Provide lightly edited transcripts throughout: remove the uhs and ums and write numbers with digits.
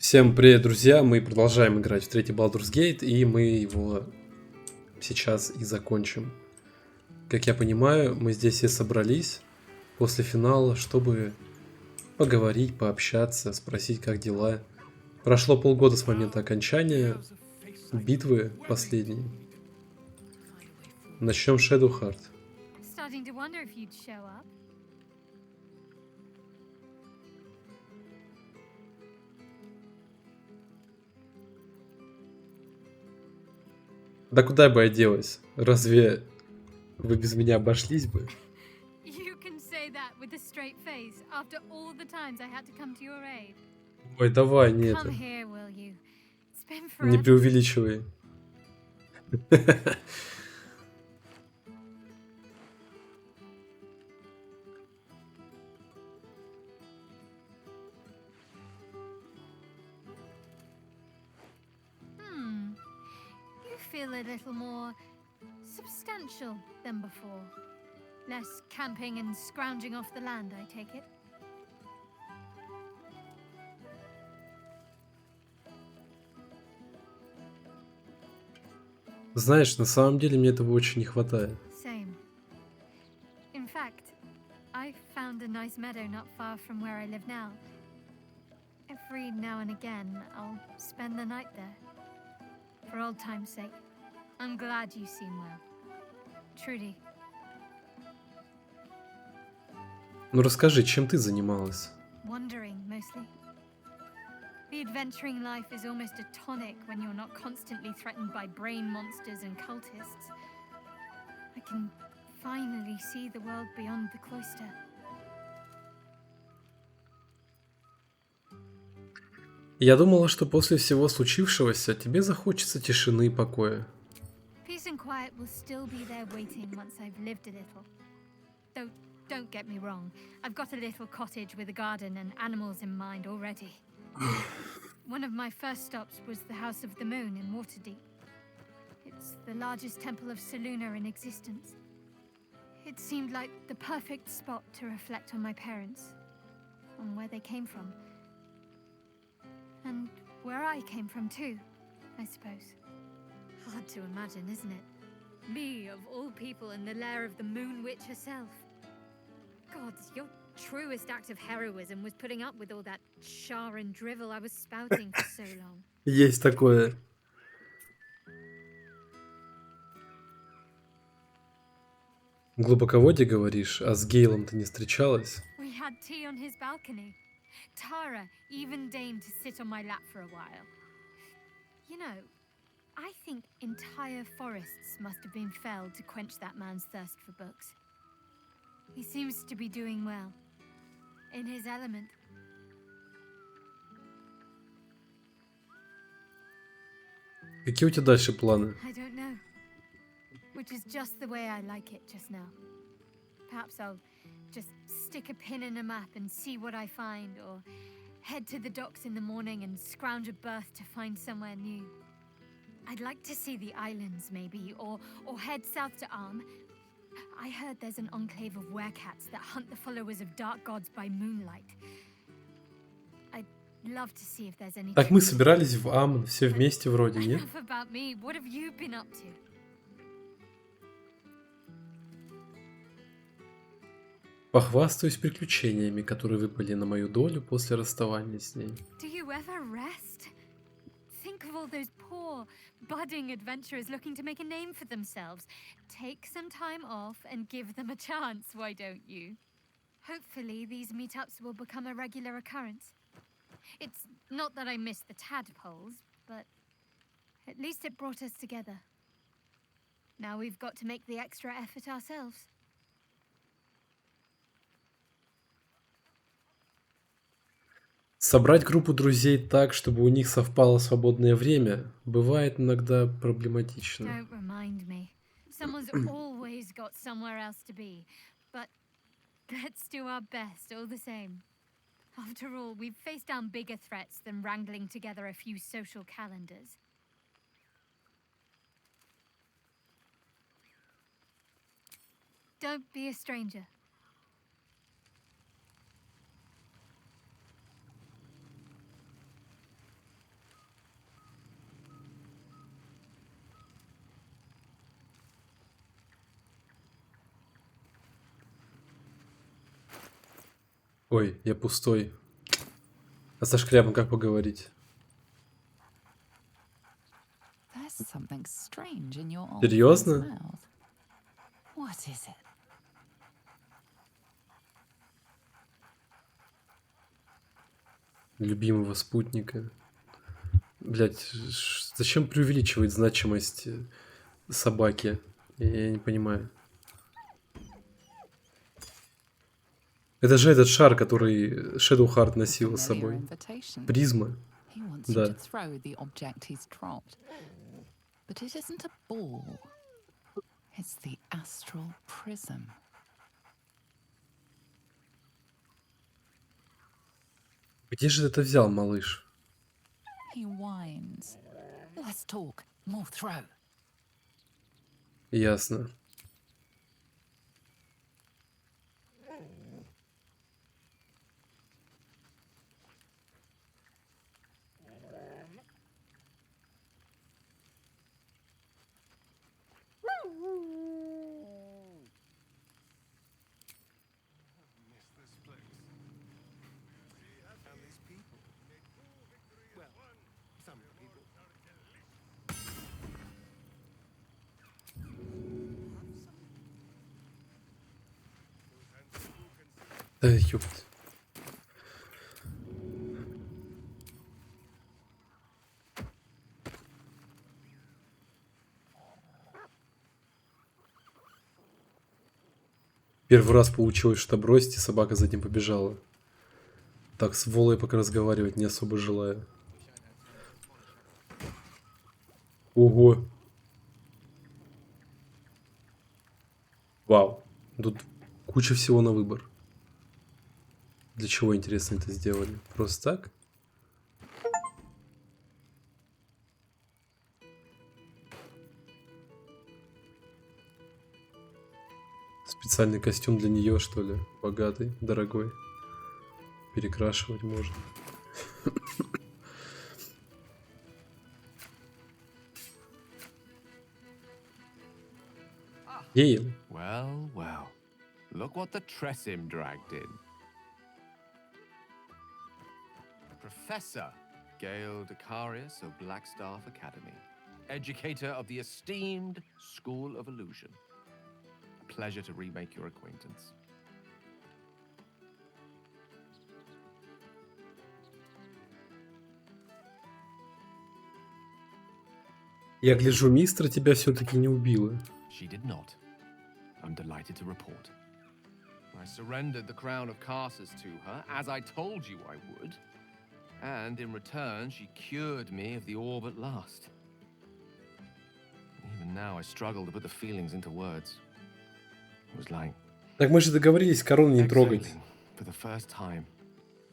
Всем привет, друзья! Мы продолжаем играть в третий Baldur's Gate, и мы его сейчас и закончим. Как я понимаю, мы здесь все собрались после финала, чтобы поговорить, пообщаться, спросить, как дела. Прошло полгода с момента окончания битвы последней. Начнем Shadowheart. Да куда бы я делась? Разве вы без меня обошлись бы? Ой, давай, нет. Не преувеличивай. Feel a little more substantial than before. Less camping and scrounging off the land, I take it. Знаешь, на самом деле мне этого очень не хватает. Same. In fact, I found a nice meadow not far from where I live now. Every now and again, I'll spend the night there. For old time's sake. I'm glad you seem well. Trudy. Ну расскажи, чем ты занималась? Wandering, mostly. The adventuring life is almost a tonic when you're not constantly threatened by brain monsters and cultists. I can finally see the world beyond the cloister. Я думала, что после всего случившегося тебе захочется тишины и покоя. Peace and quiet will still be there waiting once I've lived a little. Though, don't get me wrong, I've got a little cottage with a garden and animals in mind already. One of my first stops was the House of the Moon in Waterdeep. It's the largest temple of Selûne in existence. It seemed like the perfect spot to reflect on my parents, on where they came from. And where I came from too, I suppose. Hard to imagine, isn't it? Me, of all people, in the lair of the Moon Witch herself. God, your truest act of heroism was putting up with all that char and drivel I was spouting for so long. Есть такое. Глубоководье, говоришь, а с Гейлом ты не встречалась? We had tea on his balcony. Tara even deigned to sit on my lap for a while. You know, I think entire forests must have been felled to quench that man's thirst for books. He seems to be doing well. In his element. Какие у тебя дальше планы? I don't know. Which is just the way I like it just now. Perhaps I'll just stick a pin in a map and see what I find, or head to the docks in the morning and scrounge a berth to find somewhere new. I'd like to see the islands, maybe, or head south to Arm. I heard there's an enclave of werecats that hunt the followers of dark gods by moonlight. I'd love to see if there's any. Так мы собирались в Амн, все вместе вроде, нет? Enough about me. What have you been up to? Похвастаюсь приключениями, которые выпали на мою долю после расставания с ней. Do you ever rest? Think of all those poor, budding adventurers looking to make a name for themselves. Take some time off and give them a chance, why don't you? Hopefully these meetups will become a regular occurrence. It's not that I miss the tadpoles, but at least it brought us together. Now we've got to make the extra effort ourselves. Собрать группу друзей так, чтобы у них совпало свободное время, бывает иногда проблематично. Don't remind me. Someone's always got somewhere else to be. But let's do our best all the same. After all, we've faced down bigger threats than wrangling together a few social calendars. Don't be a stranger. Ой, я пустой. А со шкрябом как поговорить? Серьезно? Любимого спутника. Блять, зачем преувеличивать значимость собаки? Я не понимаю. Это же этот шар, который Shadowheart носил с собой. Призма. Да. Где же ты это взял, малыш? Ясно. Да ёпт. Первый раз получилось, что бросить, и собака за ним побежала. Так, с Волой пока разговаривать не особо желаю. Ого. Вау. Тут куча всего на выбор. Для чего, интересно, это сделали? Просто так? Специальный костюм для нее, что ли? Богатый, дорогой. Перекрашивать можно. Ейл. Well, well. Look what the Tressim dragged in. Professor Gale Decarius of Blackstaff Academy. Educator of the esteemed School of Illusion. A pleasure to remake your acquaintance. Я гляжу, мистер тебя все-таки не убила. She did not. I'm delighted to report. I surrendered the crown of Carsus to her, as I told you I would. And in return, she cured me of the orb at last. Even now, I struggle to put the feelings into words. It was like... Так мы же договорились корону не трогать. For the first time,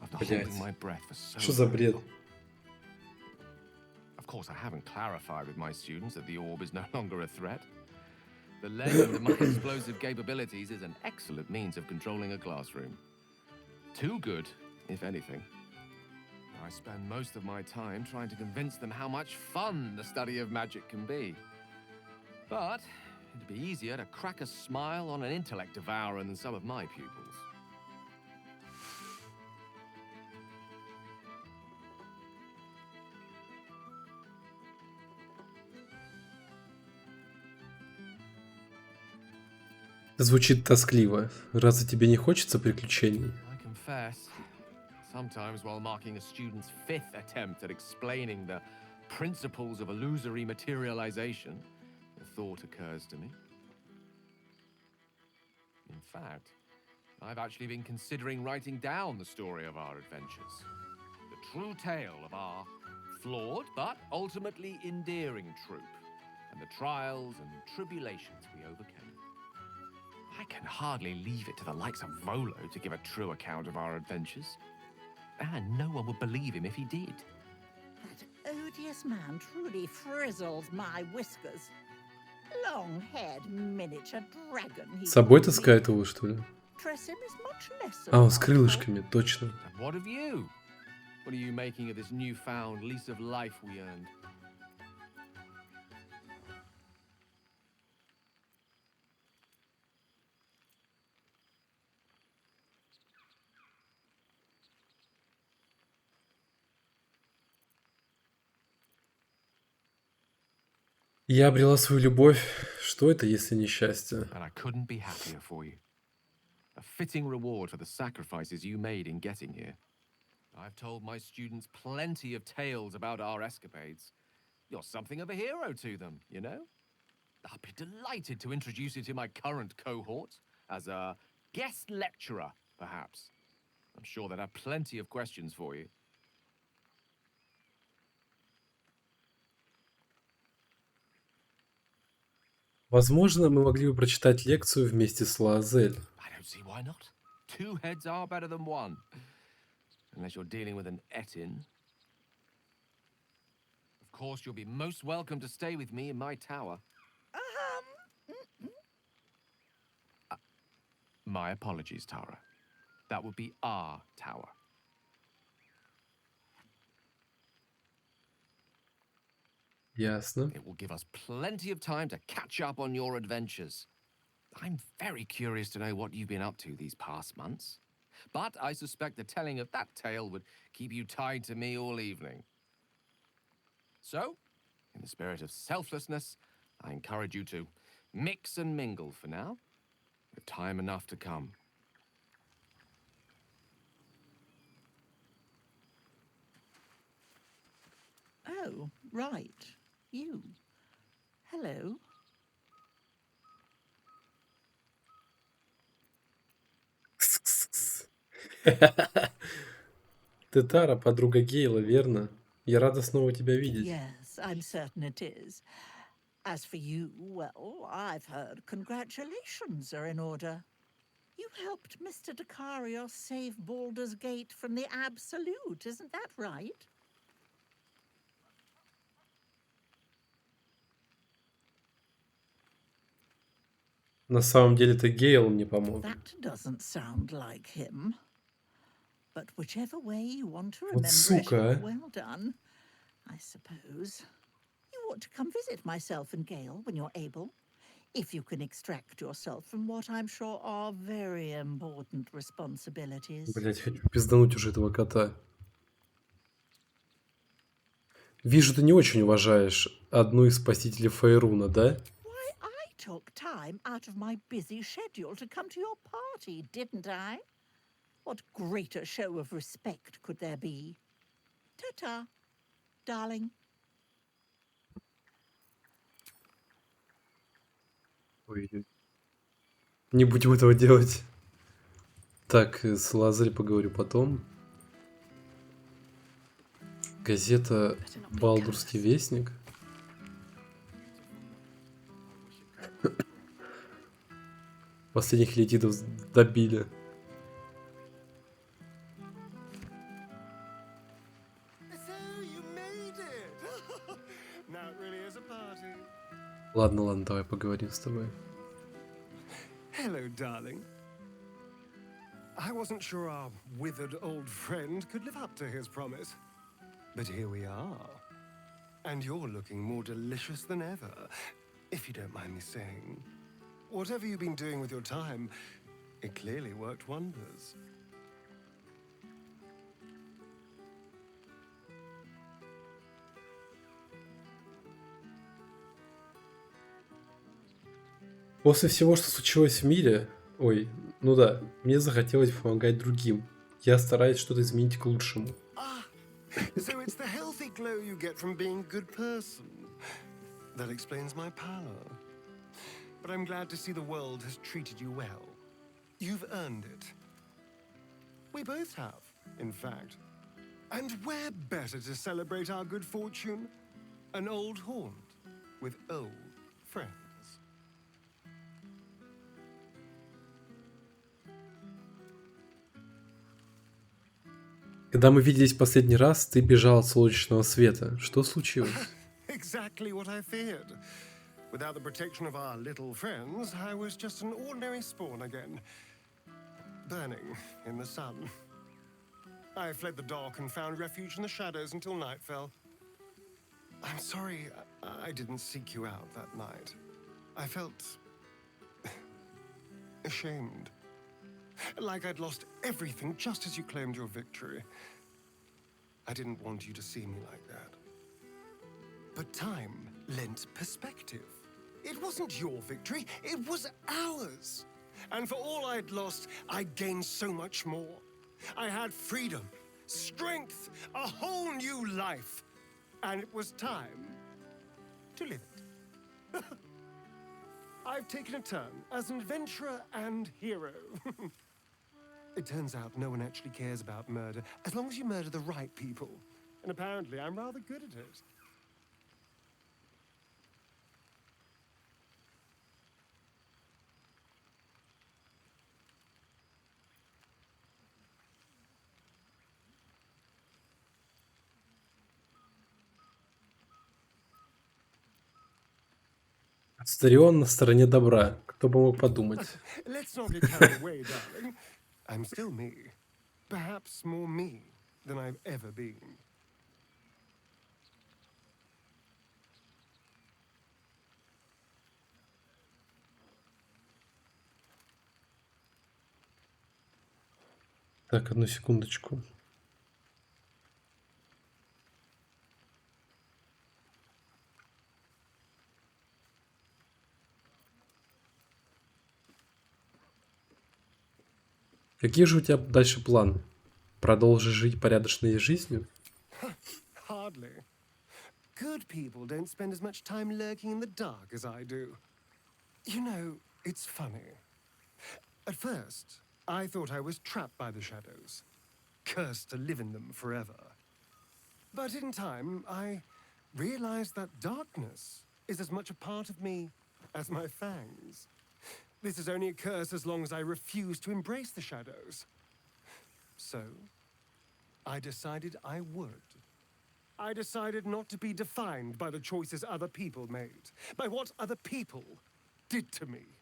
after holding my breath for so long. Что за бред? Of course, I haven't clarified with my students that the orb is no longer a threat. The legend of my explosive capabilities is an excellent means of controlling a classroom. Too good, if anything. I spend most of my time trying to convince them how much fun the study of magic can be. But it'd be easier to crack a smile on an intellect devourer than some of my pupils. Звучит тоскливо. Разве тебе не хочется приключений? I confess, sometimes while marking a student's fifth attempt at explaining the principles of illusory materialization, the thought occurs to me. In fact, I've actually been considering writing down the story of our adventures. The true tale of our flawed but ultimately endearing troupe, and the trials and tribulations we overcame. I can hardly leave it to the likes of Volo to give a true account of our adventures. And no one would believe him if he did. That odious man truly frizzles my whiskers. Long-haired miniature dragon. С собой таскает его, что ли? А, он с крылышками, точно. And what of you? What are you making of this newfound lease of life we earned? Я обрела свою любовь. Что это, если не счастье? And I couldn't be happier for you. A fitting reward for the sacrifices you made in getting here. I've told my students plenty of tales about our escapades. You're something of a hero to them, you know? I'll be delighted to introduce you to my current cohort as a guest lecturer, perhaps. I'm sure they'll have plenty of questions for you. Возможно, мы могли бы прочитать лекцию вместе с Лаэзель. I don't see why not. Two heads are better than one. Unless you're dealing with an Etin. Of course, you'll be most welcome to stay with me in my tower. My apologies, Tara. That would be our tower. Ясно. It will give us plenty of time to catch up on your adventures. I'm very curious to know what you've been up to these past months. But I suspect the telling of that tale would keep you tied to me all evening. So, in the spirit of selflessness, I encourage you to mix and mingle for now, with time enough to come. Oh, right. You. Hello. Ты Тара, подруга Гейла, верно? Я рада снова тебя видеть. Yes, I'm certain it is. As for you, well, I've heard congratulations are in order. You helped Mr. Dicarios save Baldur's Gate from the Absolute, isn't that right? На самом деле это Гейл мне помог. That doesn't sound like him. But whichever way you want to Вот remember it, сука, а. well done, I suppose. You ought to come visit myself and Gale when you're able, if you can extract yourself from what I'm sure are very important responsibilities. Блять, хочу пиздануть уже этого кота. Вижу, ты не очень уважаешь одну из спасителей Фейруна, да? Why, I took time out of my busy schedule to come to your party, didn't I? What greater show of respect could there be? Ta-ta, darling. Ой, не будем этого делать. Так, с Лаэзель поговорю потом. Газета «Балдурский вестник». Последних летидов добили. Ладно, ладно, давай поговорим с тобой. Hello, darling. I wasn't sure our withered old friend could live up to his promise. But here we are. And you're looking more delicious than ever, if you don't mind me saying. Whatever you've been doing with your time, it clearly worked wonders. После всего, что случилось в мире, ой, ну да, мне захотелось помогать другим. Я стараюсь что-то изменить к лучшему. So it's the healthy glow you get from being a good person. That explains my pallor. But I'm glad to see the world has treated you well. You've earned it. We both have, in fact. And where better to celebrate our good fortune? An old haunt with old friends. Когда мы виделись в последний раз, ты бежал от солнечного света. Что случилось? Exactly what I feared. Without the protection of our little friends, I was just an ordinary spawn again. Burning in the sun. I fled the dock and found refuge in the shadows until night fell. I'm sorry I didn't seek you out that night. I felt ashamed. Like I'd lost everything just as you claimed your victory. I didn't want you to see me like that. But time lent perspective. It wasn't your victory, it was ours. And for all I'd lost, I gained so much more. I had freedom, strength, a whole new life. And it was time to live it. I've taken a turn as an adventurer and hero. It turns out no one actually cares about murder as long as you murder the right people. And apparently I'm rather good at it. Астарион на стороне добра. Кто бы мог подумать. Let's not get carried away, darling. I'm still me. Perhaps more me than I've ever been. Так, одну секундочку. Какие же у тебя дальше планы? Продолжишь жить порядочной жизнью? Hardly. Good people don't spend as much time lurking in the dark as I do. You know, it's funny. At first, I thought I was trapped by the shadows, cursed to live in them forever. But in time, I realized that darkness is as much a part of me as my fangs. This is only a curse as long as I refuse to embrace the shadows. So, I decided I would. I decided not to be defined by the choices other people made, by what other people did to me.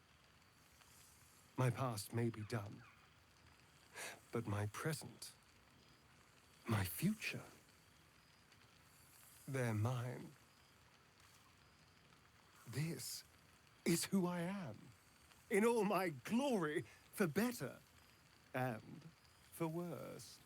My past may be done, but my present, my future, they're mine. This is who I am. In all my glory, for better and for worse.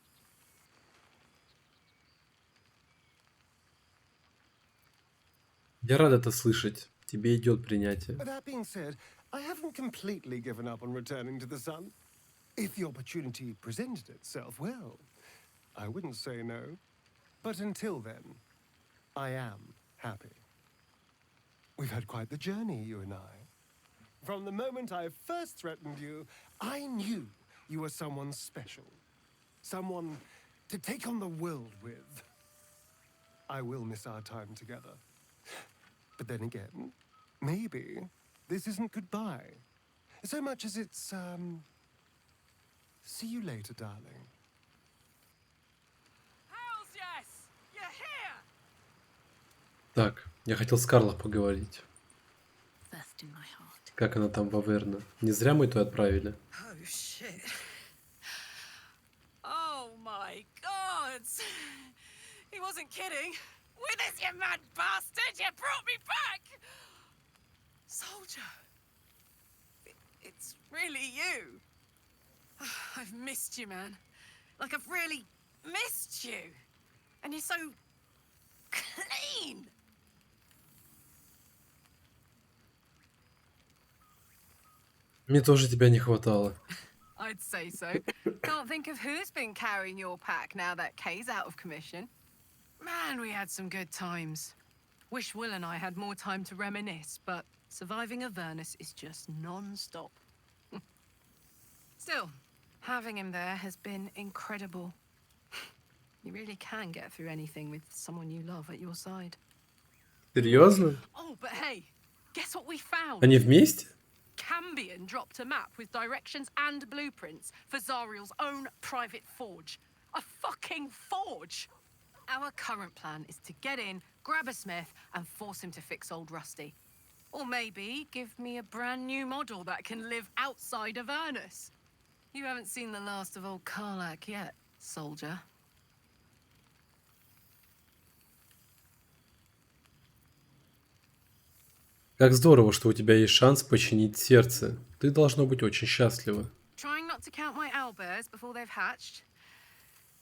Я рад это слышать. Тебе идет принятие. That being said, I haven't completely given up on returning to the sun. If the opportunity presented itself, well, I wouldn't say no. But until then, I am happy. We've had quite the journey, you and I. From the moment I first threatened you, I knew you were someone special. Someone to take on the world with. I will miss our time together. But then again, maybe this isn't goodbye. So much as it's, see you later, darling. Hells yes! You're here! Так, я хотел с Карло поговорить. First in my heart. Как она там в Аверно? Не зря мы туда отправили. Oh shit. Oh my god! He wasn't kidding. Withers, you mad bastard! You brought me back! Soldier. It's really you. I've missed you, man. Like, I've really missed you. And you're so clean. Мне тоже тебя не хватало. I'd say so. Can't think of who's been carrying your pack now that Kay's out of commission. Man, we had some good times. Wish Will and I had more time to reminisce, but surviving Avernus is just non-stop. Still, having him there has been incredible. You really can get through anything with someone you love at your side. Серьезно? Oh, but hey, guess what we found? Они вместе? Cambion dropped a map with directions and blueprints for Zariel's own private forge. A fucking forge! Our current plan is to get in, grab a smith, and force him to fix old Rusty. Or maybe give me a brand new model that can live outside of Avernus. You haven't seen the last of old Karlak yet, soldier. Как здорово, что у тебя есть шанс починить сердце. Ты должно быть очень счастлива. Trying not to count my owlbears before they've hatched.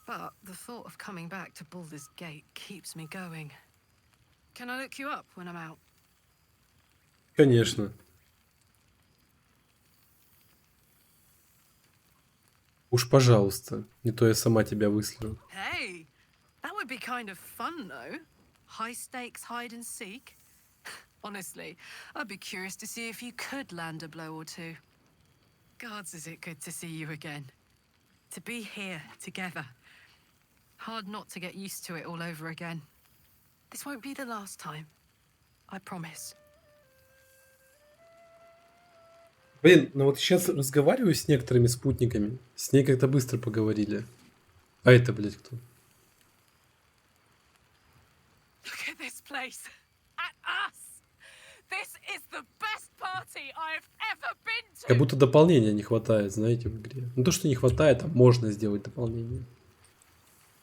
But the thought of coming back to Baldur's Gate keeps me going. Can I look you up when I'm out? Конечно. Уж пожалуйста, не то я сама тебя выслежу. Hey, that would be kind of fun, though. High stakes hide and seek. Honestly, I'd be curious to see if you could land a blow or two. Gods, is it good to see you again. To be here together. Hard not to get used to it all over again. This won't be the last time. I promise. Блин, ну вот сейчас разговариваю с некоторыми спутниками. С ней как-то быстро поговорили. А это, блядь, кто? Look at this place. At us. This is the best party I've ever been to. Как будто дополнения не хватает, знаете, в игре. Ну то, что не хватает, а можно сделать дополнение.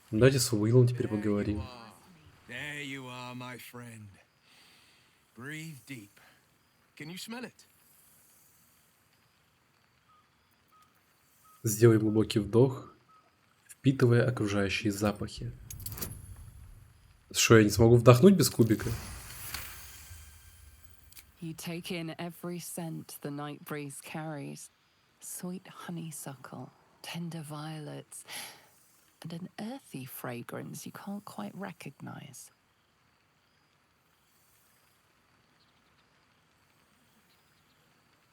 Ну, давайте с Уиллом теперь поговорим. There you are, my friend. Breathe deep. Can you smell it? Сделай глубокий вдох, впитывая окружающие запахи. Что, я не смогу вдохнуть без кубика? You take in every scent the night breeze carries. Sweet honeysuckle, tender violets, and an earthy fragrance you can't quite recognize.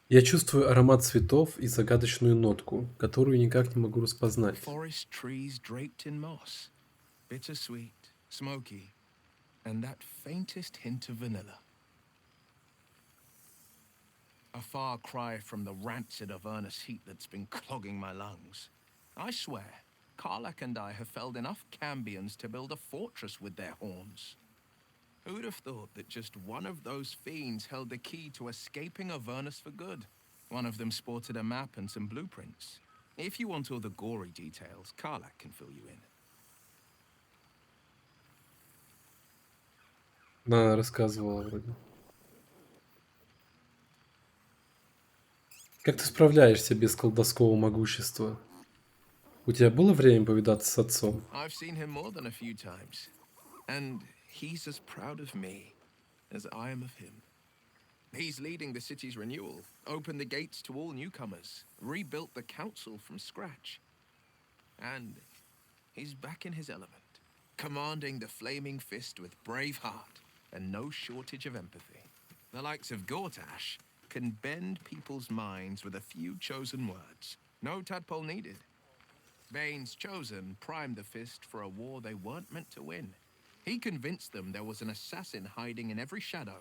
Я чувствую аромат цветов и загадочную нотку, которую никак не могу распознать. Forest trees draped in moss. Bittersweet, smoky, and that faintest hint of vanilla. A far cry from the rancid Avernus heat that's been clogging my lungs. I swear, Karlak and I have felled enough cambions to build a fortress with their horns. Who'd have thought that just one of those fiends held the key to escaping Avernus for good? One of them sported a map and some blueprints. If you want all the gory details, Karlak can fill you in. Она рассказывала вроде. Как ты справляешься без колдовского могущества? У тебя было время повидаться с отцом? I've seen him more than a few times, and he's as proud of me as I am of him. He's leading the city's renewal, opened the gates to all newcomers, rebuilt the council from scratch. And he's back in his element, commanding the flaming fist with brave heart and no shortage of empathy. The likes of Gortash can bend people's minds with a few chosen words. No tadpole needed. Bane's chosen primed the fist for a war they weren't meant to win. He convinced them there was an assassin hiding in every shadow,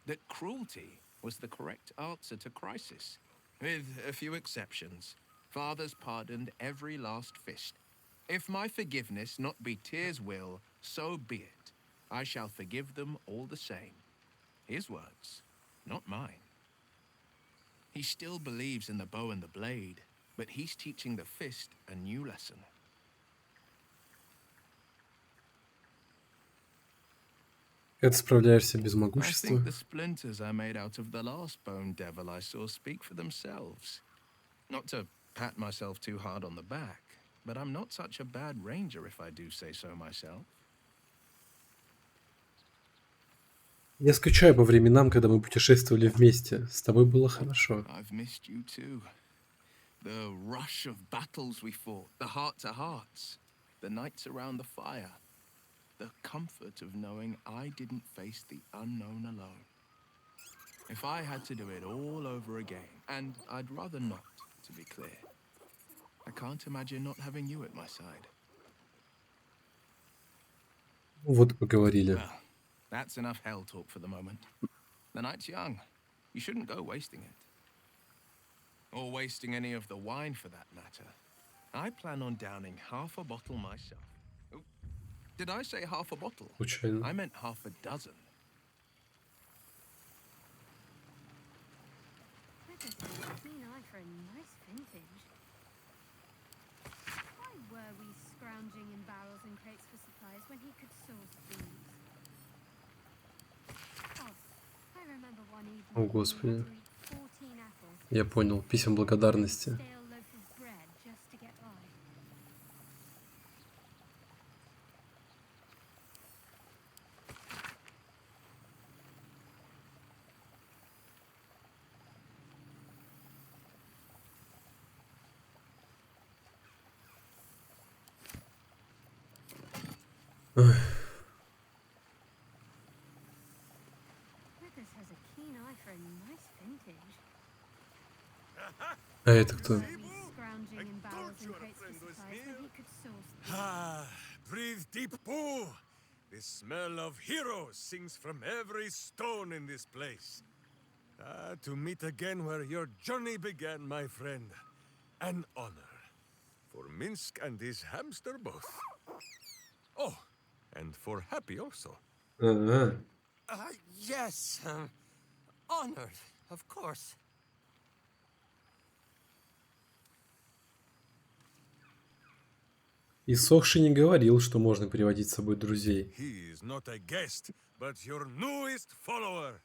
that cruelty was the correct answer to crisis. With a few exceptions, fathers pardoned every last fist. If my forgiveness not be Tyr's will, so be it. I shall forgive them all the same. His words, not mine. He still believes in the bow and the blade, but he's teaching the fist a new lesson. Как ты справляешься без I могущества? think the splinters I made out of the last bone devil I saw speak for themselves. Not to pat myself too hard on the back, but I'm not such a bad ranger if I do say so myself. Я скучаю по временам, когда мы путешествовали вместе. С тобой было хорошо. I've missed you too. The rush of battles we fought, the heart-to-hearts, the nights around the fire, the comfort of knowing I didn't face the unknown alone. If I had to do it all over again, and I'd rather not, to be clear, I can't imagine not having you at my side. Вот и поговорили. Well, that's enough hell talk for the moment. The night's young. You shouldn't go wasting it. Or wasting any of the wine for that matter. I plan on downing half a bottle myself. Oh, did I say half a bottle? Случайно. I meant half a dozen. That is a keen eye for a nice vintage. Why were we scrounging in barrels and crates for supplies when he could source these? Oh, I remember one evening О, when we Господи. had to eat 14 apples. Я понял. Писем благодарности. Stale loaf of bread just to get by. Withers has a keen eye for a nice vintage. А это кто? Scrounging in barrels and crates for supplies when he could source them. Ah, breathe deep, Boo. The smell of heroes sings from every stone in this place. Ah, to meet again where your journey began, my friend. An honor. For Minsk and his hamster both. Oh, and for Happy also. Ага. Yes, honored, of course. И Сохши не говорил, что можно приводить с собой друзей. He is not a guest, but your newest follower.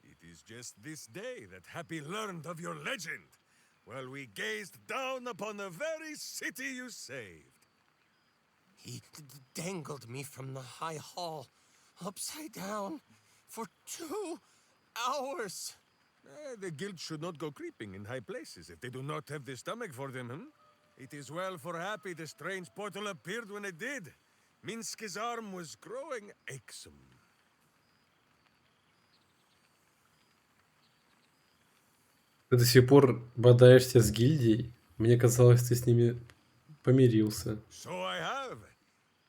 It is just this day that Happy learned of your legend, while we gazed down upon the very city you saved. He dangled me from the high hall, upside down, for 2 hours. The guild should not go creeping in high places if they do not have the stomach for them, hmm? It is well for Happy the strange portal appeared when it did. Minsk's arm was growing achesome. Ты до сих пор бодаешься с гильдией? Мне казалось, ты с ними помирился. So I have.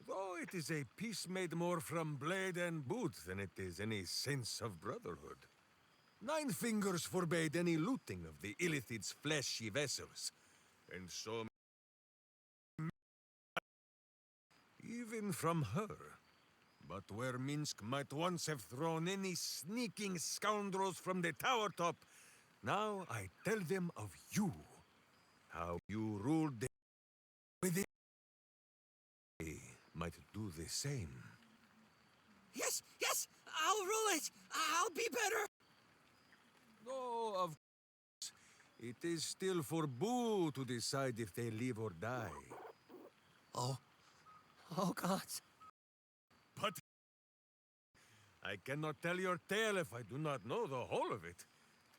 Though it is a peace made more from blade and boot than it is any sense of brotherhood. 9 fingers forbade any looting of the Illithid's fleshy vessels. And so even from her. But where Minsk might once have thrown any sneaking scoundrels from the tower top, now I tell them of you. How you ruled the within. They might do the same. Yes, yes, I'll rule it. I'll be better. Though, of course, it is still for Boo to decide if they live or die. Oh, God. But I cannot tell your tale if I do not know the whole of it.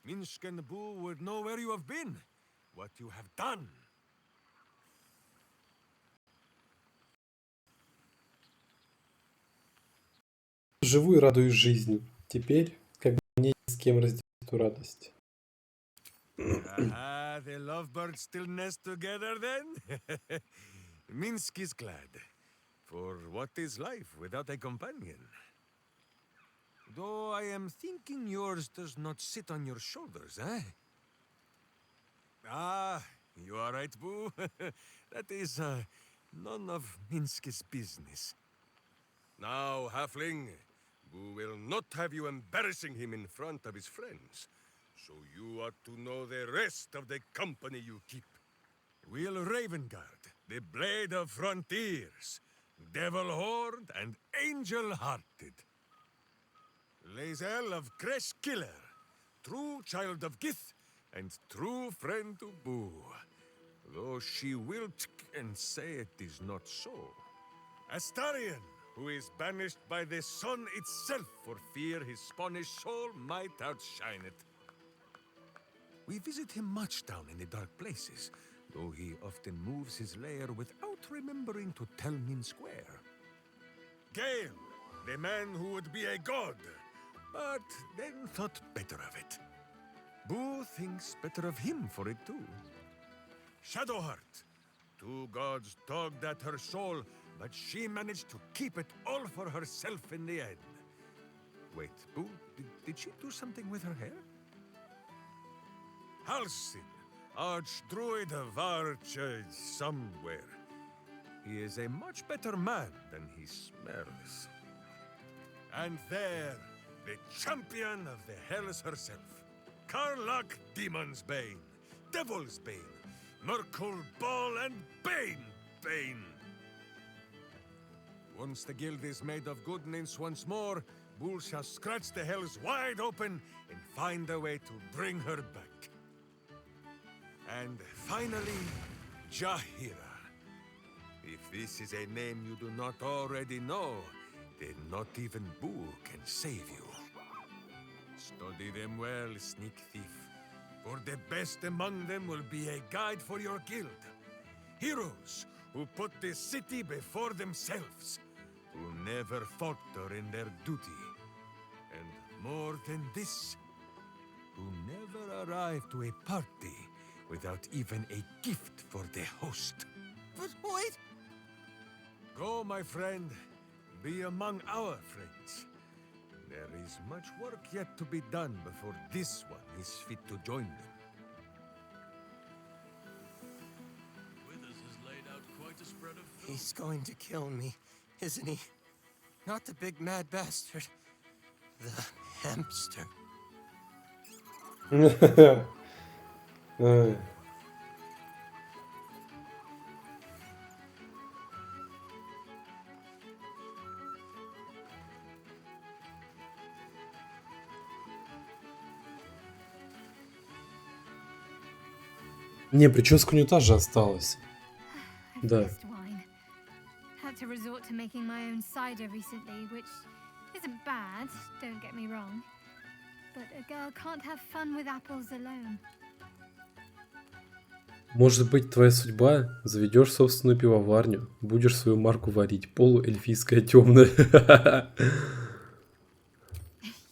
Minsk and Boo would know where you have been, what you have done. Живу и радуюсь жизни. Теперь, как бы мне есть с кем разделить эту радость. Ah, the lovebirds still nest together then? Minsk is glad. For what is life without a companion? Though I am thinking yours does not sit on your shoulders, eh? Ah, you are right, Boo. That is, none of Minsk's business. Now, Halfling, Boo will not have you embarrassing him in front of his friends. So you ought to know the rest of the company you keep. Will Ravengard, the Blade of Frontiers, Devil-Horned and Angel-Hearted. Lae'zel of Creshkiller, true child of Gith and true friend to Boo. Though she will and say it is not so. Astarion, who is banished by the sun itself for fear his Spanish soul might outshine it. We visit him much down in the dark places, though he often moves his lair without remembering to tell Minsk where. Gale, the man who would be a god, but then thought better of it. Boo thinks better of him for it too. Shadowheart, 2 gods dogged at her soul, but she managed to keep it all for herself in the end. Wait, Boo, did she do something with her hair? Halsin, Archdruid of Arch somewhere. He is a much better man than he smells. And there, the champion of the Hells herself, Karlach Demon's Bane, Devil's Bane, Merkul Ball and Bane. Once the guild is made of goodness once more, Bull shall scratch the Hells wide open and find a way to bring her back. And finally, Jahira. If this is a name you do not already know, then not even Boo can save you. Study them well, sneak thief, for the best among them will be a guide for your guild. Heroes who put the city before themselves, who never falter in their duty. And more than this, who never arrive to a party without even a gift for the host. But wait! Go, my friend. Be among our friends. There is much work yet to be done before this one is fit to join them. Withers has laid out quite a spread of food. He's going to kill me, isn't he? Not the big mad bastard. The hamster. Ай. Не, прическа унитаза осталась. I've Да. missed wine. Had to resort to making my own cider recently, which isn't bad, don't get me wrong. But a girl can't have fun with apples alone. Может быть, твоя судьба? Заведешь собственную пивоварню, будешь свою марку варить, полуэльфийская темная.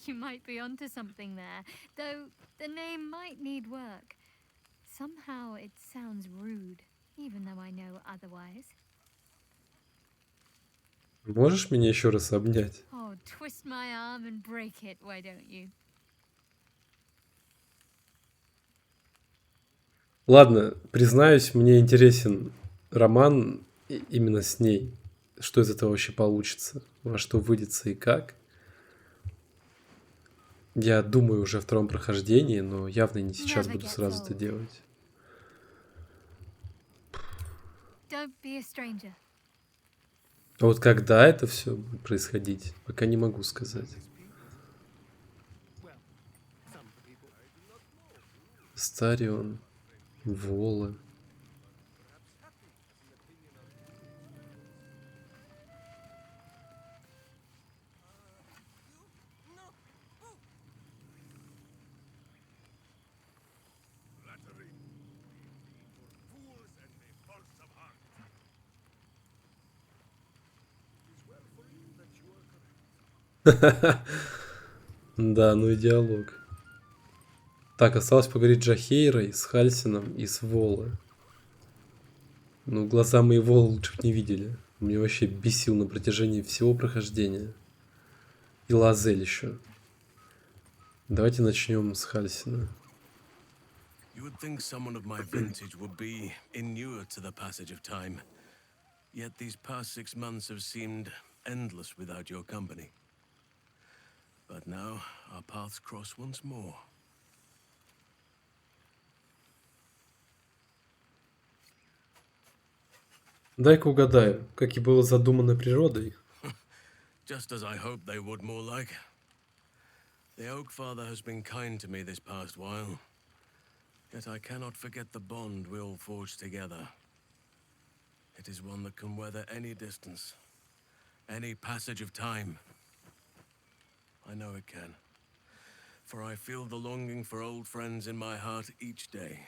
You might be onto something there, though the name might need work. Somehow it sounds rude, even though I know otherwise. Можешь меня еще раз обнять? Oh, twist my arm and break it, why don't you? Ладно, признаюсь, мне интересен роман именно с ней. Что из этого вообще получится? Во что выльется и как? Я думаю уже о втором прохождении, но явно не сейчас Never буду gets сразу это old. делать. Don't be a stranger. А вот когда это все будет происходить, пока не могу сказать. Старион, Вола. Fools and the false of heart. It is well for you that you are correct. Да, ну и диалог. Так, осталось поговорить с Джахейрой, с Хальсином и с Волы. Ну, глаза мои Волы лучше б не видели. Мне вообще бесил на протяжении всего прохождения. И Лаэзель еще. Давайте начнем с Хальсина. You would think someone of my vintage would be inured to the passage of time. Yet these past 6 months have seemed endless without your company. But now our paths cross once more. Дай-ка угадаю, как и было задумано природой. Just as I hoped they would, more like. The Oak Father has been kind to me this past while. Yet I cannot forget the bond we all forged together. It is one that can weather any distance, any passage of time. I know it can, for I feel the longing for old friends in my heart each day.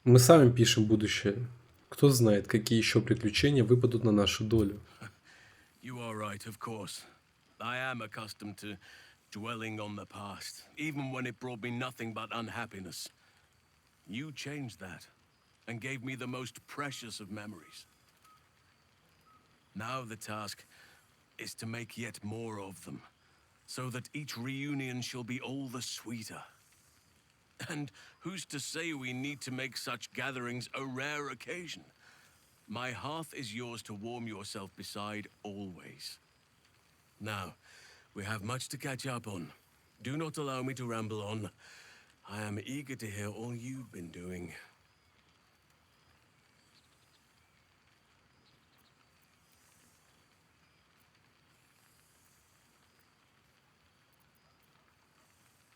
Мы сами пишем будущее. Кто знает, какие еще приключения выпадут на нашу долю. You are right, of course. I am accustomed to dwelling on the past, even when it brought me nothing but unhappiness. You changed that, and gave me the most precious of memories. Now the task is to make yet more of them, so that each reunion shall be all the sweeter. And who's to say we need to make such gatherings a rare occasion? My hearth is yours to warm yourself beside always. Now, we have much to catch up on. Do not allow me to ramble on. I am eager to hear all you've been doing.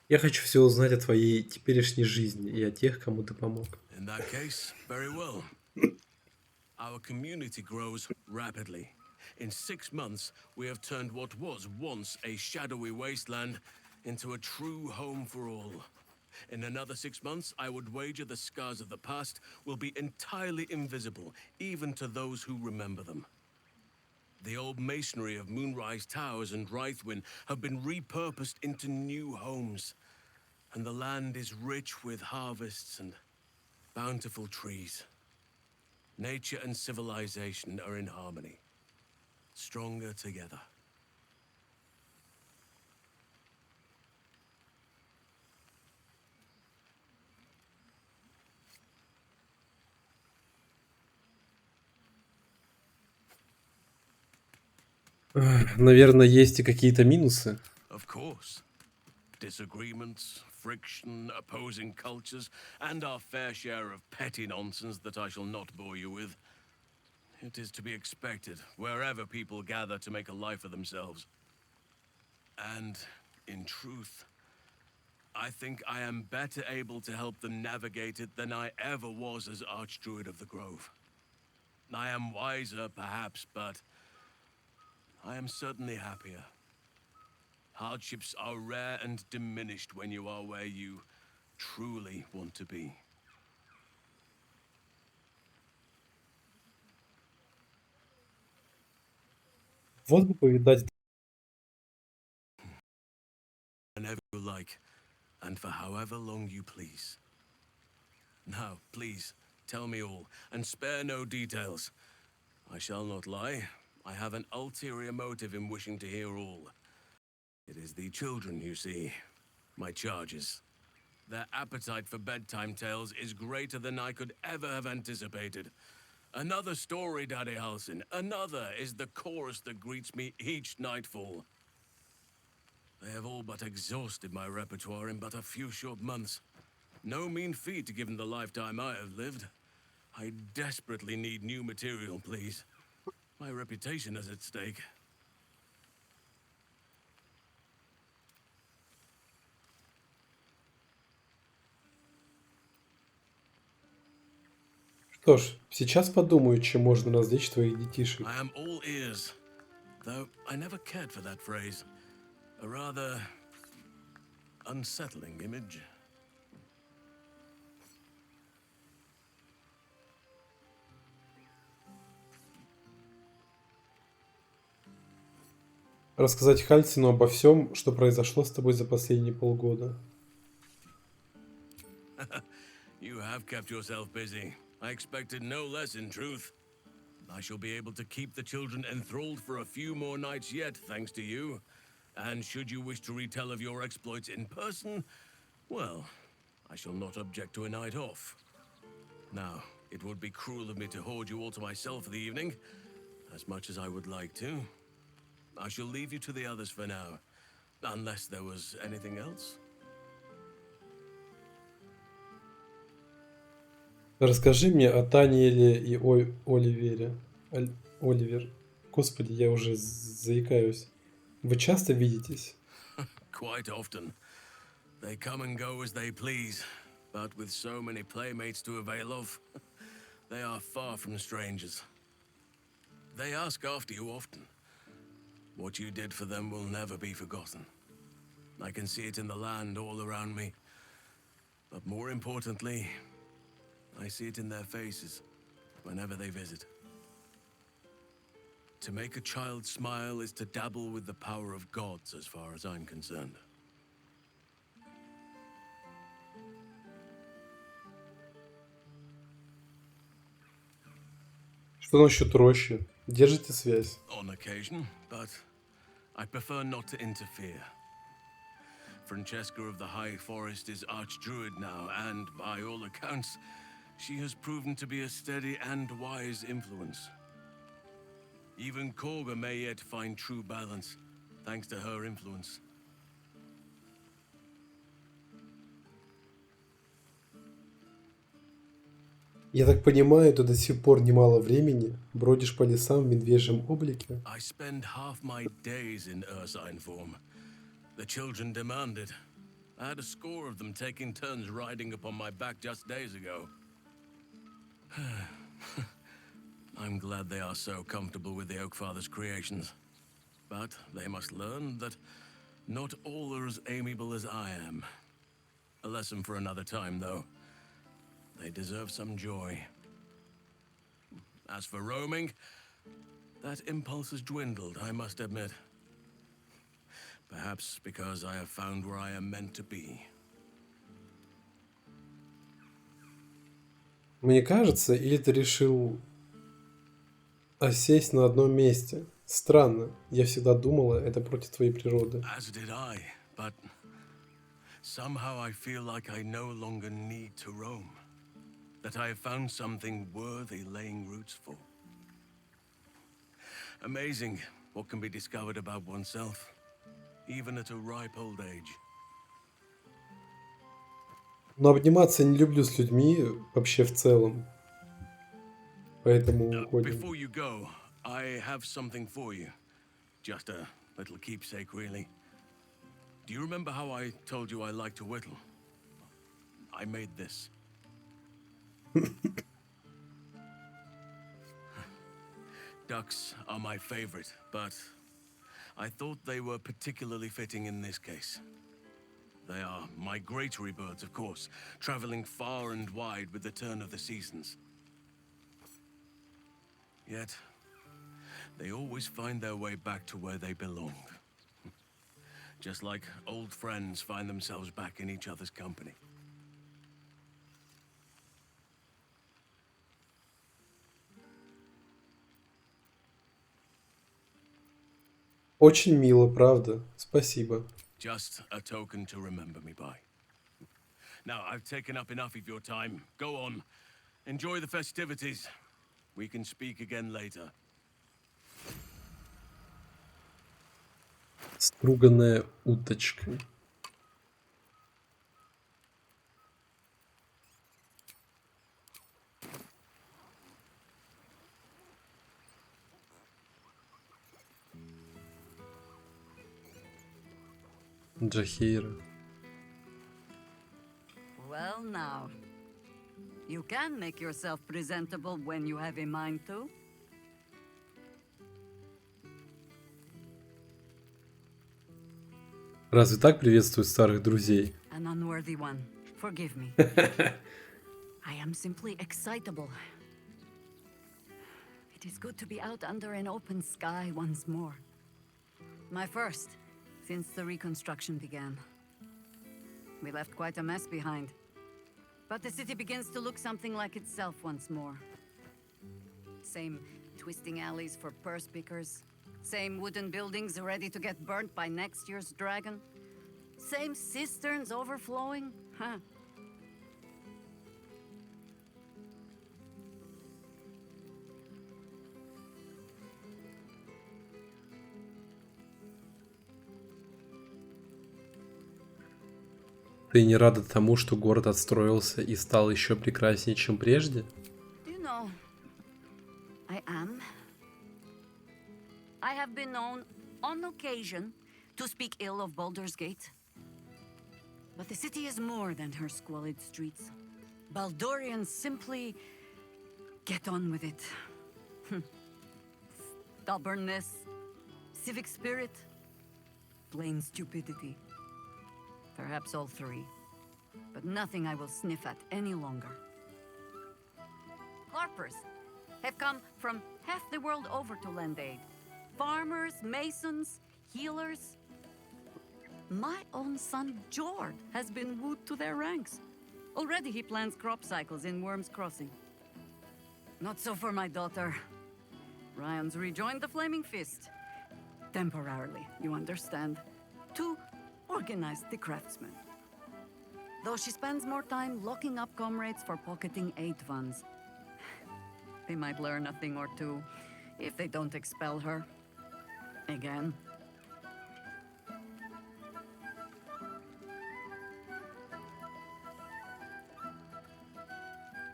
Я хочу все узнать о твоей теперешней жизни и о тех, кому ты помог. In that case, very well. Our community grows rapidly. In 6 months, we have turned what was once a shadowy wasteland into a true home for all. In another 6 months, I would wager the scars of the past will be entirely invisible, even to those who remember them. The old masonry of Moonrise Towers and Rythwin have been repurposed into new homes, and the land is rich with harvests and bountiful trees. Nature and civilization are in harmony, stronger together. Наверное, есть и какие-то минусы. Of course. Disagreements, friction, opposing cultures, and our fair share of petty nonsense that I shall not bore you with. It is to be expected wherever people gather to make a life for themselves. And, in truth, I think I am better able to help them navigate it than I ever was as Archdruid of the Grove. I am wiser, perhaps, but I am certainly happier. Hardships are rare and diminished when you are where you truly want to be. Вот бы повидать. Whenever you like, and for however long you please. Now, please, tell me all, and spare no details. I shall not lie. I have an ulterior motive in wishing to hear all. It is the children, you see, my charges. Their appetite for bedtime tales is greater than I could ever have anticipated. Another story, Daddy Halsin. Another is the chorus that greets me each nightfall. They have all but exhausted my repertoire in but a few short months. No mean feat given the lifetime I have lived. I desperately need new material, please. My reputation is at stake. Что ж, сейчас подумаю, чем можно развлечь твоих детишек. I am all ears, though I never cared for that phrase. A rather unsettling image. Рассказать Хальсину обо всем, что произошло с тобой за последние полгода. You have kept yourself busy. I expected no less in truth. I shall be able to keep the children enthralled for a few more nights yet, thanks to you. And should you wish to retell of your exploits in person, well, I shall not object to a night off. Now, it would be cruel of me to hoard you all to myself for the evening, as much as I would like to. I shall leave you to the others for now, unless there was anything else. Расскажи мне о Таниэле и Оливере. Оливер. Господи, я уже заикаюсь. Вы часто видитесь? Quite often. They come and go as they please, but with so many playmates to avail of, they are far from strangers. They ask after you often. What you did for them will never be forgotten. I can see it in the land all around me. But more importantly, I see it in their faces whenever they visit. To make a child smile is to dabble with the power of gods as far as I'm concerned. Что насчет рощи? Держите связь? On occasion, but I prefer not to interfere. Francesca of the High Forest is Archdruid now, and by all accounts, she has proven to be a steady and wise influence. Even Korga may yet find true balance, thanks to her influence. Я так понимаю, ты до сих пор немало времени бродишь по лесам в медвежьем облике? I spend half my days in ursine form. The children demand it. I had a score of them taking turns riding upon my back just days ago. I'm glad they are so comfortable with the Oak Father's creations. But they must learn that not all are as amiable as I am. A lesson for another time, though. They deserve some joy. As for roaming, that impulse has dwindled, I must admit. Perhaps because I have found where I am meant to be. Мне кажется, или ты решил осесть на одном месте? Странно. Я всегда думала, это против твоей природы. As did I, but somehow I feel like I no longer need to roam. That I have found something worthy laying roots for. Amazing what can be discovered about oneself, even at a ripe old age. Но обниматься не люблю с людьми вообще в целом. Поэтому уходим. Before you go, I have something for you. Just a little keepsake, really. Do you remember how I told you I like to whittle? I made this. Ducks are my favorite, but I thought they were particularly fitting in this case. They are migratory birds, of course, traveling far and wide with the turn of the seasons. Yet, they always find their way back to where they belong. Just like old friends find themselves back in each other's company. Очень мило, правда. Спасибо. Just a token to remember me by. Now, I've taken up enough of your time. Go on. Enjoy the festivities. We can speak again later. Струганная уточка. Джахейра. Well, now. You can make yourself presentable when you have a mind to. Разве так приветствуют старых друзей? An unworthy one. Forgive me. I am simply excitable. It is good to be out under an open sky once more. My first, since the reconstruction began. We left quite a mess behind. But the city begins to look something like itself once more. Same twisting alleys for purse pickers. Same wooden buildings ready to get burnt by next year's dragon. Same cisterns overflowing. Huh. Ты не рада тому, что город отстроился и стал еще прекраснее, чем прежде? Do you know, I am. I have been known, on occasion, to speak ill of Baldur's Gate. But the city is more than her squalid streets. Baldurians simply get on with it. Stubbornness, civic spirit, plain stupidity. Perhaps all three. But nothing I will sniff at any longer. Harpers have come from half the world over to lend aid. Farmers, masons, healers. My own son, Jord, has been wooed to their ranks. Already he plans crop cycles in Worm's Crossing. Not so for my daughter. Ryan's rejoined the Flaming Fist. Temporarily, you understand. To organize the craftsmen. Though she spends more time locking up comrades for pocketing aid funds. They might learn a thing or two if they don't expel her. Again.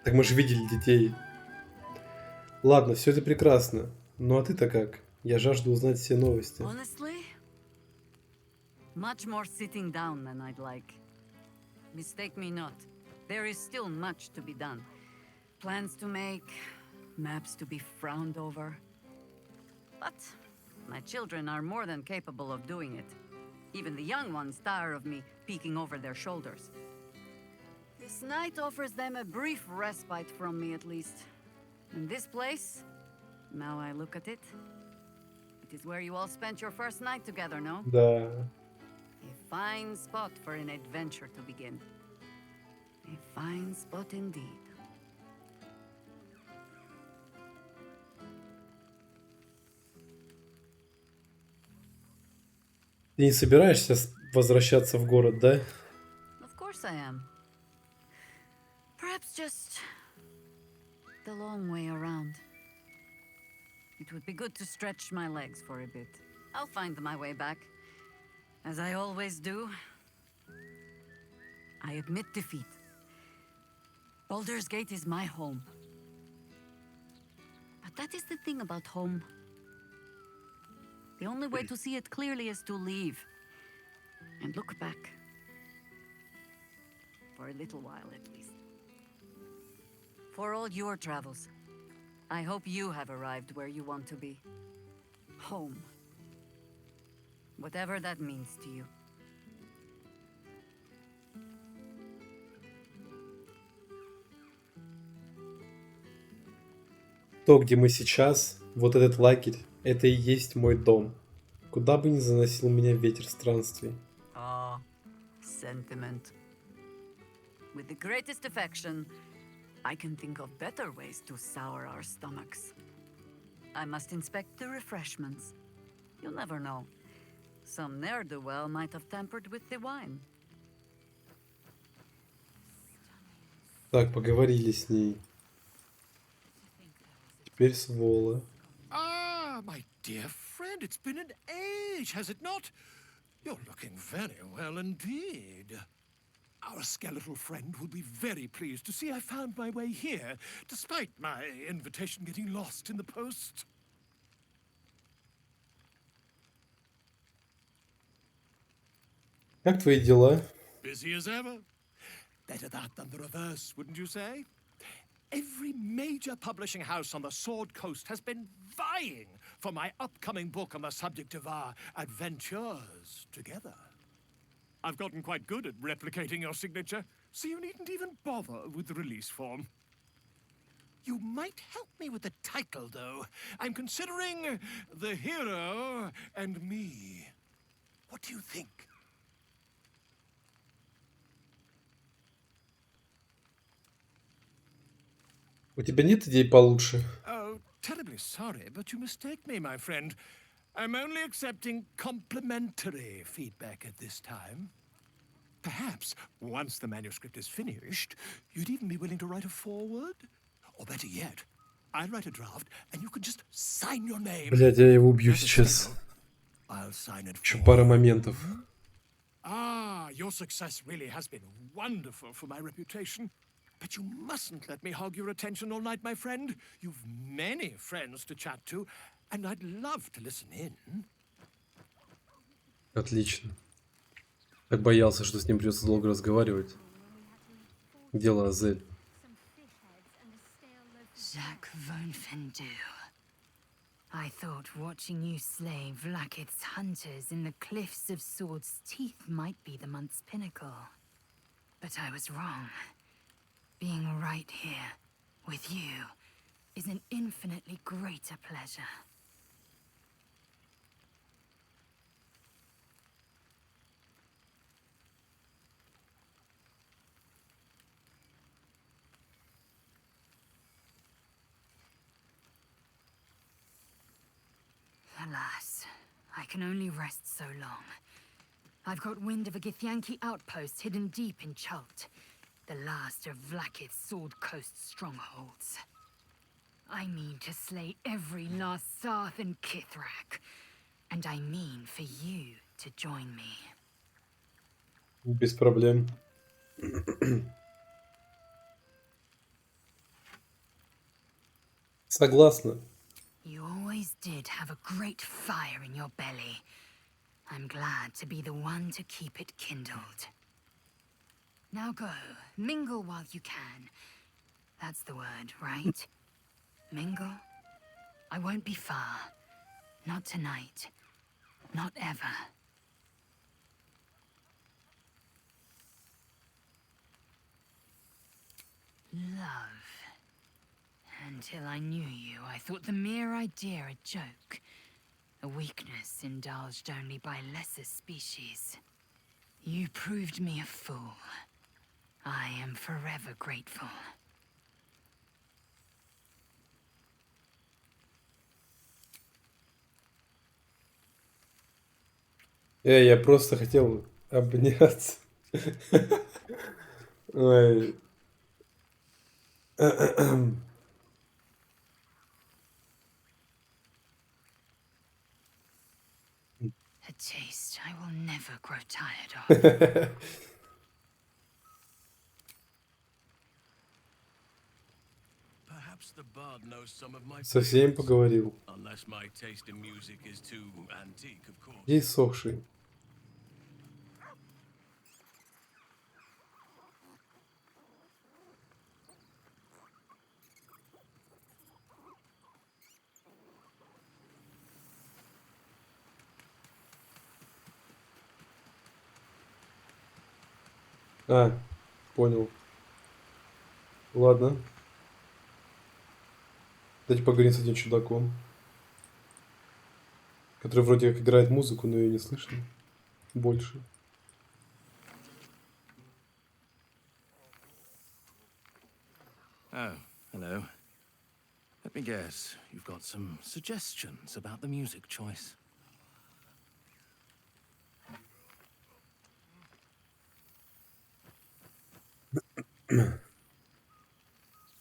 Так мы же видели детей. Ладно, все это прекрасно. Ну а ты-то как? Я жажду узнать все новости. Honestly, much more sitting down than I'd like. Mistake me not. There is still much to be done. Plans to make, maps to be frowned over. But my children are more than capable of doing it. Even the young ones tire of me peeking over their shoulders. This night offers them a brief respite from me, at least. And this place, now I look at it, it is where you all spent your first night together, no? Да. A fine spot for an adventure to begin. A fine spot indeed. Ты не собираешься возвращаться в город, да? Of course I am. Perhaps just the long way around. It would be good to stretch my legs for a bit. I'll find my way back, as I always do. I admit defeat. Baldur's Gate is my home. But that is the thing about home. The only way to see it clearly is to leave and look back. For a little while, at least. For all your travels, I hope you have arrived where you want to be. Home. Whatever that means to you. То, где мы сейчас, вот этот лагерь, это и есть мой дом. Куда бы ни заносил меня ветер странствий. Ah, sentiment. With the greatest affection, I can think of better ways to sour our stomachs. I must inspect the refreshments. You'll never know. Some ne'er-do-well might have tampered with the wine. Так, поговорили с ней. Теперь с Вола. Ah, my dear friend, it's been an age, has it not? You're looking very well indeed. Our skeletal friend will be very pleased to see I found my way here, despite my invitation getting lost in the post. Как твои дела? Busy as ever. Better that than the reverse, wouldn't you say? Every major publishing house on the Sword Coast has been vying for my upcoming book on the subject of our adventures together. I've gotten quite good at replicating your signature, so you needn't even bother with the release form. You might help me with the title, though. I'm considering The Hero and Me. What do you think? У тебя нет идей получше? Oh, terribly sorry, but you mistake me, my friend. I'm only accepting complimentary feedback at this time. Perhaps, once the manuscript is finished, you'd even be willing to write a foreword? Or better yet, I'll write a draft, and you can just sign your name. Блядь, я его убью сейчас. I'll sign it Еще for пара you. моментов. Ah, your success really has been wonderful for my reputation. But you mustn't let me hog your attention all night, my friend. You've many friends to chat to, and I'd love to listen in. Отлично. Так боялся, что с ним придется долго разговаривать. Где Лаэзель? Jacques Vonfendu. I thought watching you slay Vlaakith's hunters in the cliffs of Sword's Teeth might be the month's pinnacle. But I was wrong. Being right here, with you, is an infinitely greater pleasure. Alas, I can only rest so long. I've got wind of a Githyanki outpost hidden deep in Chult, the last of Vlaakith's Sword Coast strongholds. I mean to slay every last Sarth and Kithrak, and I mean for you to join me. Без проблем. Согласна. You always did have a great fire in your belly. I'm glad to be the one to keep it kindled. Now go, mingle while you can. That's the word, right? Mingle? I won't be far. Not tonight. Not ever. Love. Until I knew you, I thought the mere idea a joke. A weakness indulged only by lesser species. You proved me a fool. I am forever grateful. Я просто хотел обняться. Ой. A taste I will never grow tired of. Perhaps the bard knows some of my Со всеми favorites. поговорил. Unless my taste in music is too antique, of course. Ей сохший. А, понял. Ладно. Давайте поговорим с этим чудаком, который вроде как играет музыку, но ее не слышно больше. Oh, hello. Let me guess, you've got some suggestions about the music choice.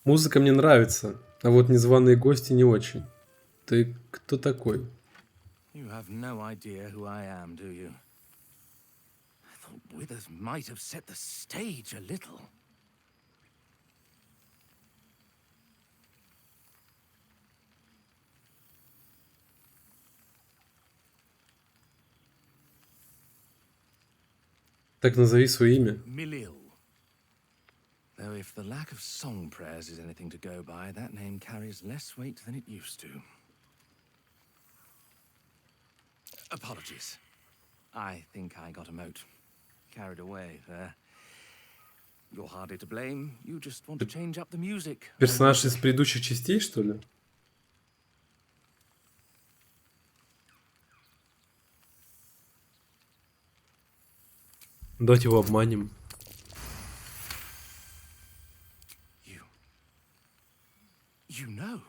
Музыка мне нравится, а вот незваные гости не очень. Ты кто такой? You have no idea who I am, do you? I thought Withers might have set the stage a little. Так назови свое имя. Milil. Though if the lack of song prayers is anything to go by, that name carries less weight than it used to. Apologies. I think I got a mote. Carried away there. You're hardly to blame. You just want to change up the music. Персонаж из предыдущих частей, что ли? Давайте его обманем. You know.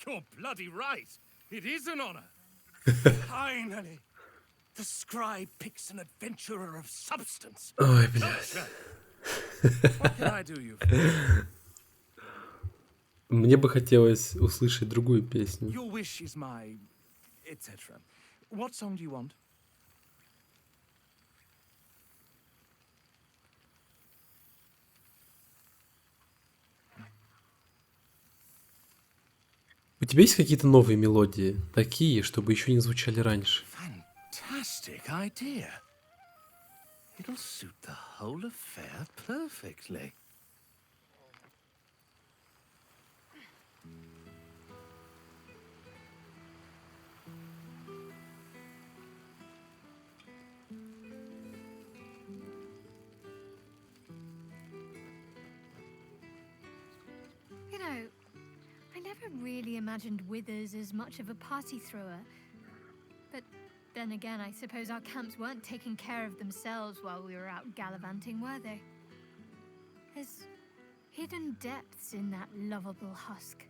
You're bloody right. It is an honor. Finally. The scribe picks an adventurer of substance. Ой, блядь. What can I do you for? Мне бы хотелось услышать другую песню. Your wish is my etc. What song do you want? У тебя есть какие-то новые мелодии? Такие, чтобы еще не звучали раньше. Fantastic idea. It'll suit the whole affair perfectly. You know, I never really imagined Withers as much of a party thrower. But then again, I suppose our camps weren't taking care of themselves while we were out gallivanting, were they? There's hidden depths in that lovable husk.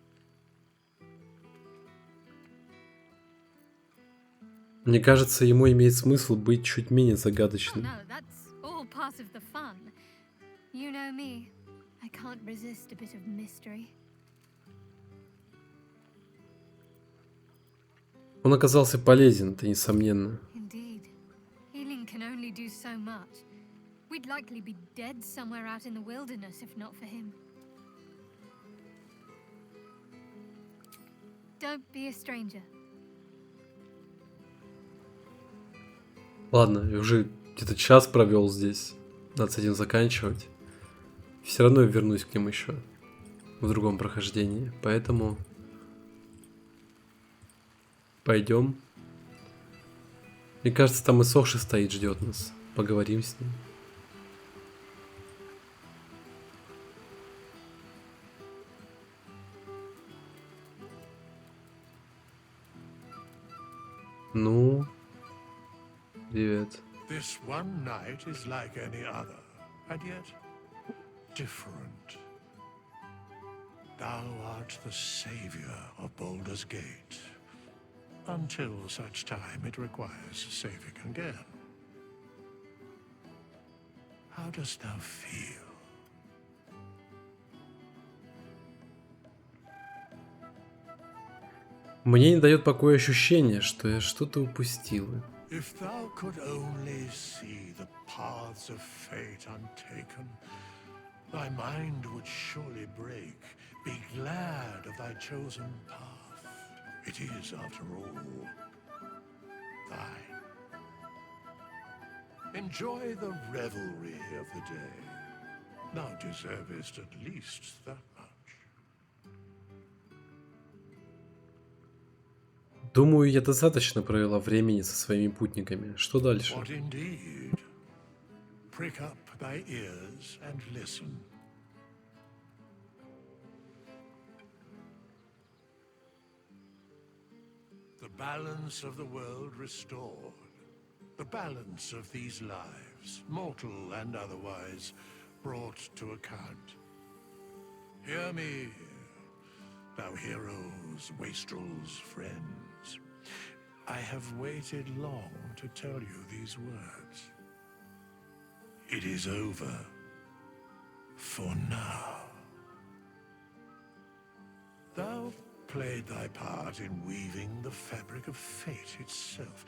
Мне кажется, ему имеет смысл быть чуть менее Oh загадочным. no, that's all part of the fun. You know me, I can't resist a bit of mystery. Он оказался полезен, это несомненно. Indeed. Healing can only do so much. We'd likely be dead somewhere out in the wilderness if not for him. Don't be a stranger. Ладно, я уже где-то час провел здесь. Надо с этим заканчивать. Все равно я вернусь к ним еще. в другом прохождении. Поэтому пойдем. Мне кажется, там и Сохши стоит, ждет нас. Поговорим с ним. Ну, привет. This one night is like any other, and yet different. Thou art the savior of Baldur's Gate, until such time it requires saving again. How dost thou feel? Мне не дает покоя ощущение, что я что-то упустил. If thou could only see the paths of fate untaken, thy mind would surely break. Be glad of thy chosen path. It is, after all, thine. Enjoy the revelry of the day. Thou deservest at least that much. Думаю, я достаточно провела времени со своими путниками. Что дальше? What indeed? Prick up thy ears and listen. The balance of the world restored. The balance of these lives, mortal and otherwise, brought to account. Hear me, thou heroes, wastrels, friends. I have waited long to tell you these words. It is over. For now. Thou played thy part in weaving the fabric of fate itself,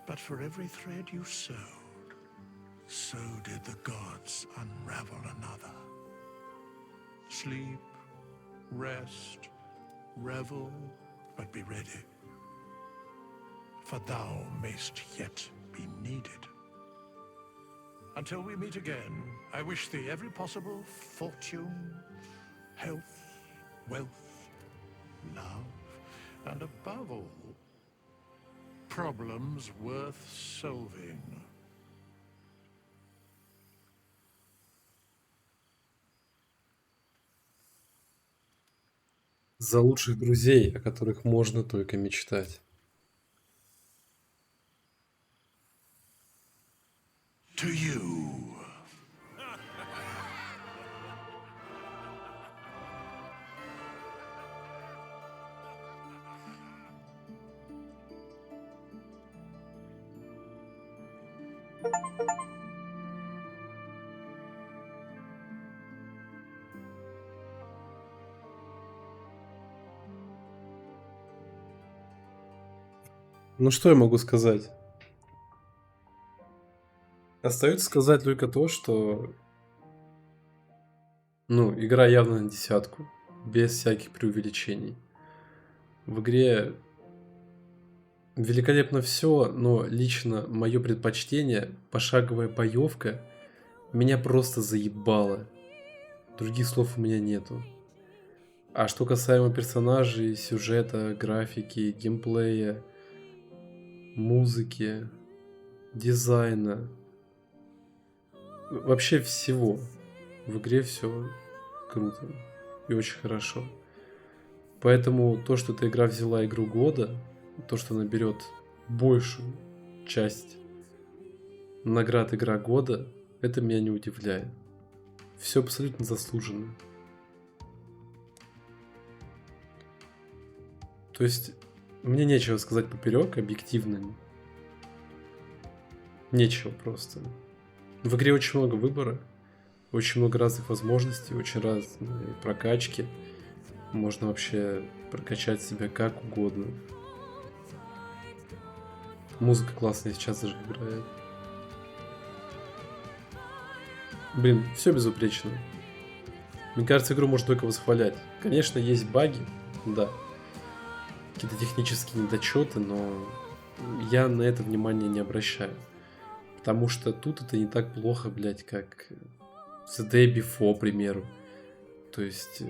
but for every thread you sewed, so did the gods unravel another. Sleep, rest, revel, but be ready. For thou mayst yet be needed. Until we meet again, I wish thee every possible fortune, health, wealth, love, and above all, problems worth solving. За лучших друзей, о которых можно только мечтать. To you. Ну что я могу сказать? Остается сказать только то, что игра явно на 10, без всяких преувеличений. В игре великолепно все, но лично мое предпочтение, пошаговая боевка, меня просто заебала. Других слов у меня нету. А что касаемо персонажей, сюжета, графики, геймплея, музыки, дизайна, вообще всего, в игре все круто и очень хорошо. Поэтому то, что эта игра взяла игру года, то, что она берет большую часть наград игра года, это меня не удивляет. Все абсолютно заслуженно. То есть мне нечего сказать поперек, объективно. Нечего просто. В игре очень много выбора, очень много разных возможностей, очень разные прокачки. Можно вообще прокачать себя как угодно. Музыка классная сейчас даже играет. Блин, все безупречно. Мне кажется, игру можно только восхвалять. Конечно, есть баги, да. Какие-то технические недочеты, но я на это внимание не обращаю. Потому что тут это не так плохо, блядь, как The Day Before, к примеру. То есть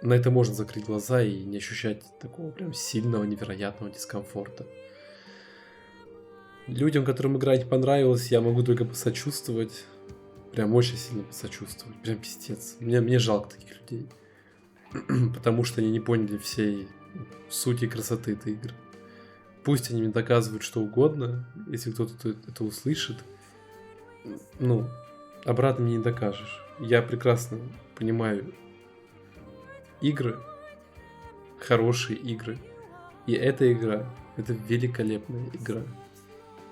на это можно закрыть глаза и не ощущать такого прям сильного, невероятного дискомфорта. Людям, которым игра не понравилась, я могу только посочувствовать. Прям очень сильно посочувствовать. Прям пиздец. Мне жалко таких людей. Потому что они не поняли всей сути и красоты этой игры. Пусть они мне доказывают что угодно, если кто-то это услышит. Ну, обратно мне не докажешь. Я прекрасно понимаю игры, хорошие игры. И эта игра, это великолепная игра.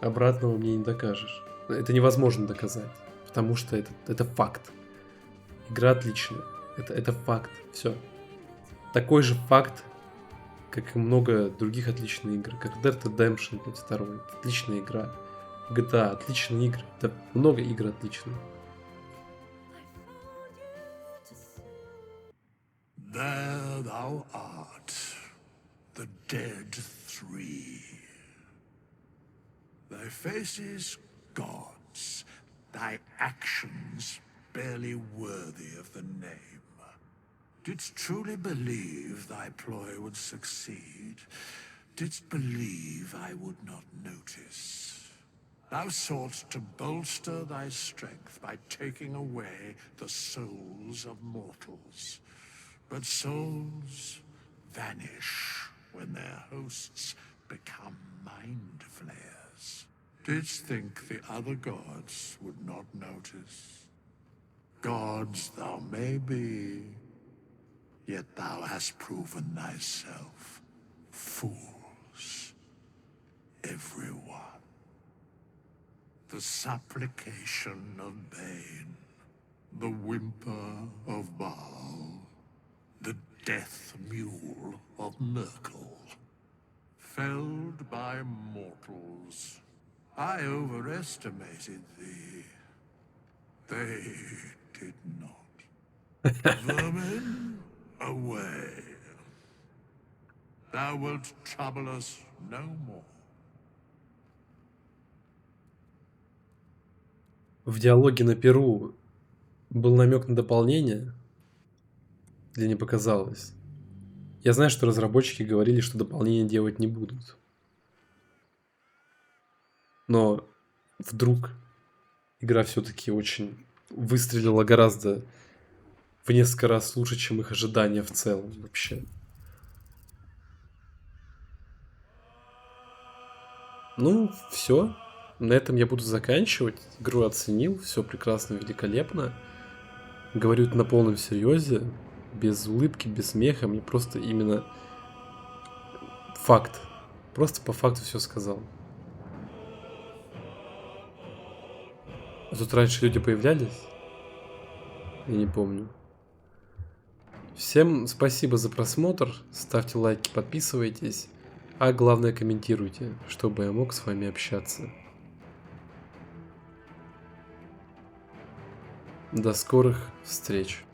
Обратного мне не докажешь. Это невозможно доказать, потому что это факт. Игра отличная. Это факт. Все. Такой же факт, как и много других отличных игр. Как Dead Redemption 2. Отличная игра. GTA, отличные игры. Да, много игр отличных. There thou art, the dead three. Thy faces gods, thy actions barely worthy of the name. Didst truly believe thy ploy would succeed? Didst believe I would not notice? Thou soughtst to bolster thy strength by taking away the souls of mortals. But souls vanish when their hosts become mind flayers. Didst think the other gods would not notice? Gods thou may be, yet thou hast proven thyself fools, everyone. The supplication of Bane, the whimper of Baal, the death mule of Merkel, felled by mortals. I overestimated thee. They did not. Vermin, away. Thou wilt trouble us no more. В диалоге на Перу был намек на дополнение, или не показалось? Я знаю, что разработчики говорили, что дополнения делать не будут. Но вдруг игра все-таки очень выстрелила гораздо в несколько раз лучше, чем их ожидания в целом вообще. Ну, все. На этом я буду заканчивать. Игру оценил, все прекрасно, великолепно. Говорю это на полном серьезе, без улыбки, без смеха. Мне просто именно факт. Просто по факту все сказал. А тут раньше люди появлялись? Я не помню. Всем спасибо за просмотр. Ставьте лайки, подписывайтесь. А главное, комментируйте, чтобы я мог с вами общаться. До скорых встреч.